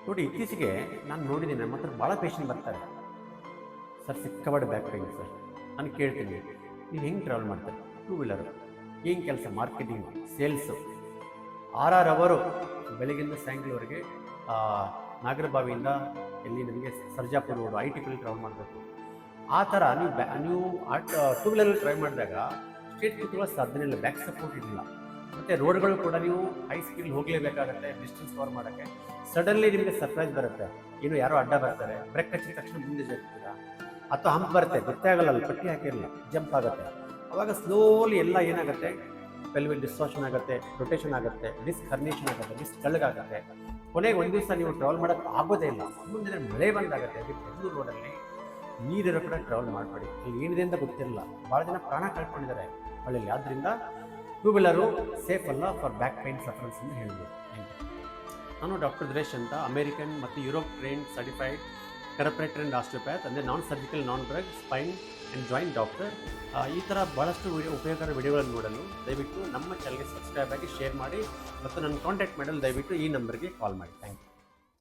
ನೋಡಿ, ಇತ್ತೀಚೆಗೆ ನಾನು ನೋಡಿದ್ದೀನಿ, ನಮ್ಮ ಹತ್ರ ಭಾಳ ಪೇಷಂಟ್ ಬರ್ತಾರೆ. ಸರ್ ಸಿಕ್ಕಾಪಟ್ಟೆ ಬ್ಯಾಕ್ ಪೇನ್ ಸರ್. ನಾನು ಕೇಳ್ತೀನಿ, ನೀವು ಹೆಂಗೆ ಟ್ರಾವೆಲ್ ಮಾಡ್ತಾರೆ? Two wheeler. ಏನು ಕೆಲಸ? Marketing, sales. 6 ಅವರು ಬೆಳಗಿಂದ ಸಾಯಂಕಾಲವರೆಗೆ ನಾಗರಬಾವಿಯಿಂದ ಎಲ್ಲಿ ನಮಗೆ ಸರ್ಜಾಪುರ ರೋಡು ಐ ಟಿ ಪಲ್ಲಿ ಟ್ರಾವೆಲ್ ಮಾಡಬೇಕು. ಆ ಥರ ನೀವು ಟೂ ವೀಲರಲ್ಲಿ ಡ್ರೈವ್ ಮಾಡಿದಾಗ ಸ್ಟ್ರೇಟ್ ಕೂತ್ಕೊಳ್ಳೋ ಸಾಧ್ಯನೇ ಇಲ್ಲ, ಬ್ಯಾಕ್ ಸಪೋರ್ಟ್ ಇರಲಿಲ್ಲ. ಮತ್ತು ರೋಡ್ಗಳು ಕೂಡ ನೀವು ಹೈ ಸ್ಪೀಡ್ ಹೋಗಲೇಬೇಕಾಗತ್ತೆ ಡಿಸ್ಟೆನ್ಸ್ ಕವರ್ ಮಾಡೋಕ್ಕೆ. ಸಡನ್ಲಿ ನಿಮಗೆ ಸರ್ಪ್ರೈಸ್ ಬರುತ್ತೆ, ಏನು ಯಾರೋ ಅಡ್ಡ ಬರ್ತಾರೆ, ಬ್ರೇಕ್ ಹಚ್ಚಿದ ತಕ್ಷಣ ಮುಂದೆ ಜರುಗ್ತೀರಾ, ಅಥವಾ ಹಂಪ್ ಬರುತ್ತೆ, ಗೊತ್ತೇ ಆಗಲ್ಲ, ಅಲ್ಲಿ ಪಟ್ಟಿ ಹಾಕಿರಲಿಲ್ಲ, ಜಂಪ್ ಆಗುತ್ತೆ. ಅವಾಗ ಸ್ಲೋಲಿ ಎಲ್ಲ ಏನಾಗುತ್ತೆ, ಪೆಲ್ವಿಕ್ ಡಿಸ್ಟಾರ್ಷನ್ ಆಗುತ್ತೆ, ರೊಟೇಷನ್ ಆಗುತ್ತೆ, ಡಿಸ್ಕ್ ಹರ್ನೇಷನ್ ಆಗುತ್ತೆ, ಡಿಸ್ಕ್ ತಳ್ಳಗಾಗುತ್ತೆ. ಕೊನೆಗೆ ಒಂದು ದಿವಸ ನೀವು ಟ್ರಾವೆಲ್ ಮಾಡೋಕ್ಕೆ ಆಗೋದೇ ಇಲ್ಲ. ಮುಂದೆ ಮಳೆ ಬಂದಾಗುತ್ತೆ. ಅದಕ್ಕೆ ಬೆಂಗಳೂರು ರೋಡಲ್ಲಿ ನೀರಿರೋ ಕಡೆ ಟ್ರಾವೆಲ್ ಮಾಡಬೇಡಿ, ಅಲ್ಲಿ ಏನಿದೆ ಅಂತ ಗೊತ್ತಿರಲ್ಲ. ಭಾಳ ಜನ ಪ್ರಾಣ ಕಳ್ಕೊಂಡಿದ್ದಾರೆ ಮಳೆಯಲ್ಲಿ. ಆದ್ದರಿಂದ ಟೂ ವೀಲರು ಸೇಫ್ ಅಲ್ಲ ಫಾರ್ ಬ್ಯಾಕ್ ಪೈನ್ ಸಫರೆನ್ಸ್ ಅಂತ ಹೇಳ್ಬೋದು. ನಾನು ಡಾಕ್ಟರ್ ದಿನೇಶ್ ಅಂತ, ಅಮೇರಿಕನ್ ಮತ್ತು Europe train certified therapist and osteopath, ಅಂದರೆ non surgical, non drug, spine and joint doctor. ಈ ಥರ ಭಾಳಷ್ಟು ಉಪಯೋಗಕರ ವಿಡಿಯೋಗಳನ್ನು ನೋಡಲು ದಯವಿಟ್ಟು ನಮ್ಮ ಚಾನಲ್ಗೆ ಸಬ್ಸ್ಕ್ರೈಬ್ ಆಗಿ, ಶೇರ್ ಮಾಡಿ, ಮತ್ತು ನನ್ನ ಕಾಂಟ್ಯಾಕ್ಟ್ ಮಾಡಲು ದಯವಿಟ್ಟು ಈ ನಂಬರ್ಗೆ ಕಾಲ್ ಮಾಡಿ. Thank you.